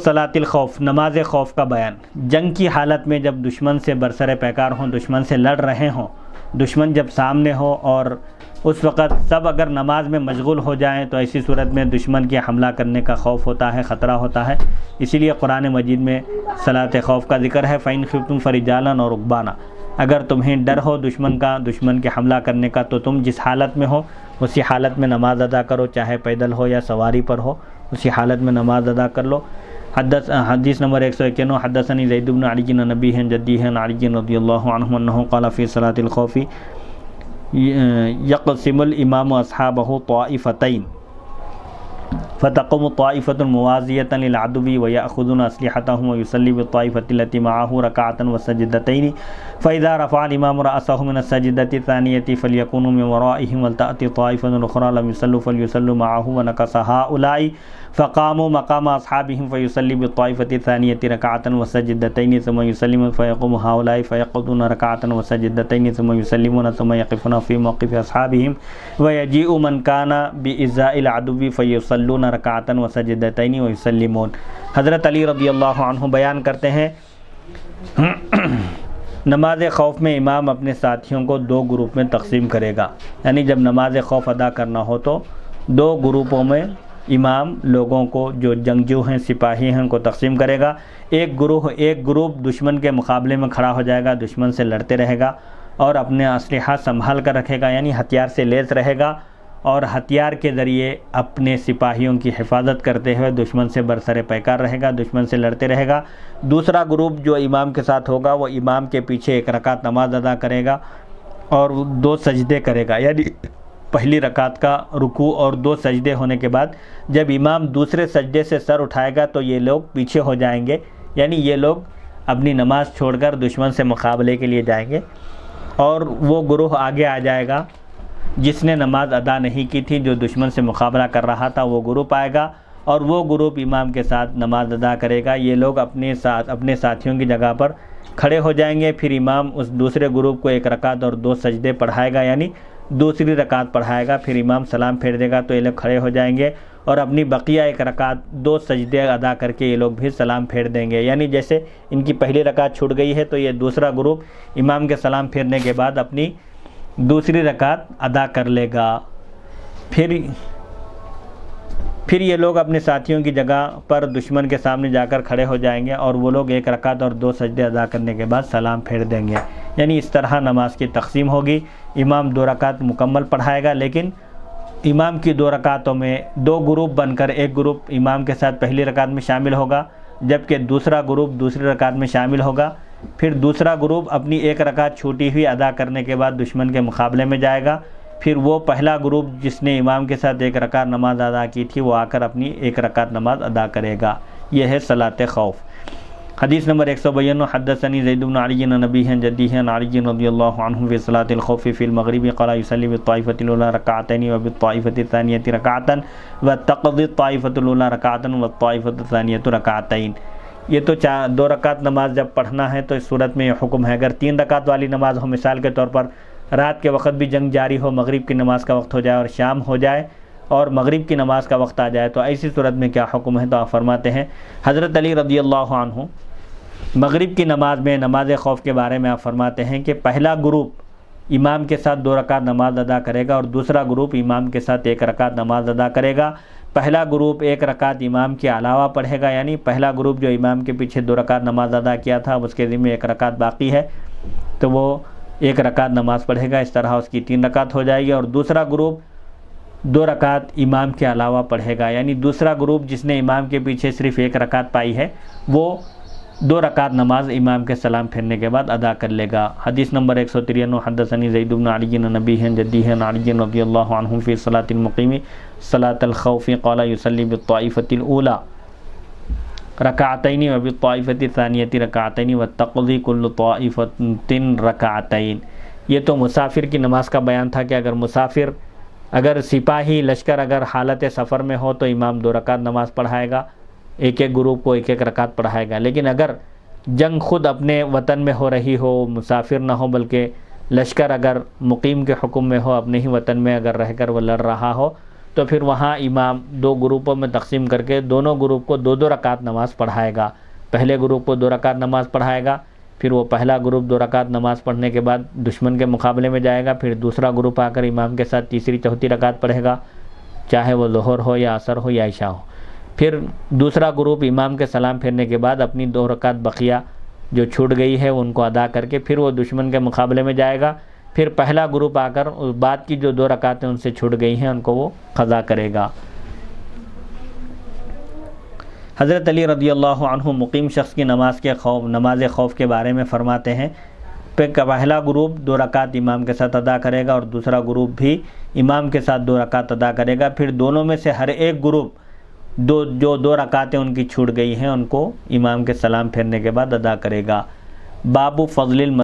صلاۃ الخوف، نماز خوف کا بیان۔ جنگ کی حالت میں جب دشمن سے برسر پیکار ہوں، دشمن سے لڑ رہے ہوں، دشمن جب سامنے ہو اور اس وقت سب اگر نماز میں مشغول ہو جائیں تو ایسی صورت میں دشمن کے حملہ کرنے کا خوف ہوتا ہے، خطرہ ہوتا ہے۔ اسی لیے قرآن مجید میں صلاۃ خوف کا ذکر ہے۔ فَإِنْ خِفْتُمْ فَرِجَالًا أَوْ رُكْبَانًا، اگر تمہیں ڈر ہو دشمن کے حملہ کرنے کا تو تم جس حالت میں ہو اسی حالت میں نماز ادا کرو، چاہے پیدل ہو یا سواری پر ہو، اسی حالت میں نماز ادا کر لو۔ حدیث نمبر 191، حدثني زید بن علی عن ابیہ عن جدیہ عن علی رضی اللہ عنہ انہ قال فی صلاۃ الخوف یقسم الامام اصحابہ طائفتین فتقوم طائفة موازية للعدو ويأخذون أسلحتهم ويصلي بالطائفة التي معه ركعة وسجدتين فإذا رفع الإمام رأسه من السجدة الثانية فليكونوا من ورائهم ولتأتي طائفة أخرى لم يصلوا فليصلوا معه ونكس هؤلاء فقاموا مقام أصحابهم فيصلي بالطائفة الثانية ركعة وسجدتين ثم يسلم فيقوم هؤلاء فيقعدون ركعة وسجدتين ثم يسلمون ثم يقفون في موقف أصحابهم ويجيء من كان بإزاء العدو فيصلون رکعتاً وسجدتین ویسلمون۔ حضرت علی رضی اللہ عنہ بیان کرتے ہیں نماز خوف میں امام اپنے ساتھیوں کو دو گروپ میں تقسیم کرے گا، یعنی جب نماز خوف ادا کرنا ہو تو دو گروپوں میں امام لوگوں کو، جو جنگجو ہیں، سپاہی ہیں، ان کو تقسیم کرے گا۔ ایک گروپ دشمن کے مقابلے میں کھڑا ہو جائے گا، دشمن سے لڑتے رہے گا اور اپنے اسلحہ سنبھال کر رکھے گا، یعنی ہتھیار سے لیس رہے گا اور ہتھیار کے ذریعے اپنے سپاہیوں کی حفاظت کرتے ہوئے دشمن سے برسر پیکار رہے گا، دشمن سے لڑتے رہے گا۔ دوسرا گروپ جو امام کے ساتھ ہوگا وہ امام کے پیچھے ایک رکعت نماز ادا کرے گا اور 2 سجدے کرے گا، یعنی پہلی رکعت کا رکوع اور 2 سجدے ہونے کے بعد جب امام دوسرے سجدے سے سر اٹھائے گا تو یہ لوگ پیچھے ہو جائیں گے، یعنی یہ لوگ اپنی نماز چھوڑ کر دشمن سے مقابلے کے لیے جائیں گے اور وہ گروہ آگے آ جائے گا جس نے نماز ادا نہیں کی تھی، جو دشمن سے مقابلہ کر رہا تھا، وہ گروپ آئے گا اور وہ گروپ امام کے ساتھ نماز ادا کرے گا۔ یہ لوگ اپنے ساتھیوں کی جگہ پر کھڑے ہو جائیں گے، پھر امام اس دوسرے گروپ کو 1 رکعت اور 2 سجدے پڑھائے گا، یعنی دوسری رکعت پڑھائے گا، پھر امام سلام پھیر دے گا تو یہ لوگ کھڑے ہو جائیں گے اور اپنی بقیہ 1 رکعت 2 سجدے ادا کر کے یہ لوگ بھی سلام پھیر دیں گے، یعنی جیسے ان کی پہلی رکعت چھوٹ گئی ہے تو یہ دوسرا گروپ امام کے سلام پھیرنے کے بعد اپنی دوسری رکعت ادا کر لے گا۔ پھر یہ لوگ اپنے ساتھیوں کی جگہ پر دشمن کے سامنے جا کر کھڑے ہو جائیں گے اور وہ لوگ 1 رکعت اور 2 سجدے ادا کرنے کے بعد سلام پھیر دیں گے، یعنی اس طرح نماز کی تقسیم ہوگی۔ امام 2 رکعت مکمل پڑھائے گا، لیکن امام کی 2 رکعتوں میں 2 گروپ بن کر ایک گروپ امام کے ساتھ پہلی رکعت میں شامل ہوگا، جبکہ دوسرا گروپ دوسری رکعت میں شامل ہوگا۔ پھر دوسرا گروپ اپنی 1 رکعت چھوٹی ہوئی ادا کرنے کے بعد دشمن کے مقابلے میں جائے گا، پھر وہ پہلا گروپ جس نے امام کے ساتھ 1 رکعت نماز ادا کی تھی وہ آ کر اپنی 1 رکعت نماز ادا کرے گا۔ یہ ہے صلاۃ خوف۔ حدیث نمبر 152، حدثني زید بن علی عن ابیہ عن جدیہ عن علی رضی اللہ عنہ فی صلاۃ الخوف فی المغرب قال یصلی بالطائفة الأولى رکعتین وبالطائفة الثانیة رکعتا وتقضی الطائفة الأولى رکعتا والطائفة الثانیة رکعتین۔ یہ تو 2 رکعت نماز جب پڑھنا ہے تو اس صورت میں یہ حکم ہے، اگر 3 رکعت والی نماز ہو، مثال کے طور پر رات کے وقت بھی جنگ جاری ہو، مغرب کی نماز کا وقت ہو جائے اور شام ہو جائے اور مغرب کی نماز کا وقت آ جائے تو ایسی صورت میں کیا حکم ہے؟ تو آپ فرماتے ہیں حضرت علی رضی اللہ عنہ مغرب کی نماز میں نماز خوف کے بارے میں آپ فرماتے ہیں کہ پہلا گروپ امام کے ساتھ 2 رکعت نماز ادا کرے گا اور دوسرا گروپ امام کے ساتھ 1 رکعت نماز ادا کرے گا۔ پہلا گروپ 1 رکعت امام کے علاوہ پڑھے گا، یعنی پہلا گروپ جو امام کے پیچھے 2 رکعت نماز ادا کیا تھا اس کے ذمہ 1 رکعت باقی ہے تو وہ 1 رکعت نماز پڑھے گا، اس طرح اس کی 3 رکعت ہو جائے گی۔ اور دوسرا گروپ 2 رکعت امام کے علاوہ پڑھے گا، یعنی دوسرا گروپ جس نے امام کے پیچھے صرف 1 رکعت پائی ہے وہ 2 رکعت نماز امام کے سلام پھیرنے کے بعد ادا کر لے گا۔ حدیث نمبر 153، حدثني زید بن علی عن ابیہ عن جدیہ عن علی رضی اللہ عنہ فی صلاۃ المقیم صلاۃ الخوف قال یصلی بالطائفة الأولى رکعتین وبالطائفة الثانیة رکعتین وتقضی کل طائفة رکعتین۔ یہ تو مسافر کی نماز کا بیان تھا کہ اگر سپاہی لشکر اگر حالت سفر میں ہو تو امام 2 رکعت نماز پڑھائے گا، ایک گروپ کو 1 رکعت پڑھائے گا، لیکن اگر جنگ خود اپنے وطن میں ہو رہی ہو، مسافر نہ ہو بلکہ لشکر اگر مقیم کے حکم میں ہو، اپنے ہی وطن میں اگر رہ کر وہ لڑ رہا ہو تو پھر وہاں امام 2 گروپوں میں تقسیم کر کے دونوں گروپ کو 2 رکعت نماز پڑھائے گا. پہلے گروپ کو 2 رکعت نماز پڑھائے گا، پھر وہ پہلا گروپ 2 رکعت نماز پڑھنے کے بعد دشمن کے مقابلے میں جائے گا، پھر دوسرا گروپ آ کر امام کے ساتھ تیسری چوتھی رکعت پڑھے گا، چاہے وہ ظہر ہو یا عصر ہو یا عشاء ہو. پھر دوسرا گروپ امام کے سلام پھیرنے کے بعد اپنی 2 رکعت بقیہ جو چھوٹ گئی ہے ان کو ادا کر کے پھر وہ دشمن کے مقابلے میں جائے گا. پھر پہلا گروپ آ کر اس بعد کی جو 2 رکعتیں ان سے چھوٹ گئی ہیں ان کو وہ قضا کرے گا. حضرت علی رضی اللہ عنہ مقیم شخص کی نماز خوف کے بارے میں فرماتے ہیں کہ پہلا گروپ 2 رکعت امام کے ساتھ ادا کرے گا اور دوسرا گروپ بھی امام کے ساتھ 2 رکعت ادا کرے گا. پھر دونوں میں سے ہر ایک گروپ جو 2 رکعتیں ان کی چھوٹ گئی ہیں ان کو امام کے سلام پھیرنے کے بعد ادا کرے گا. باب فضل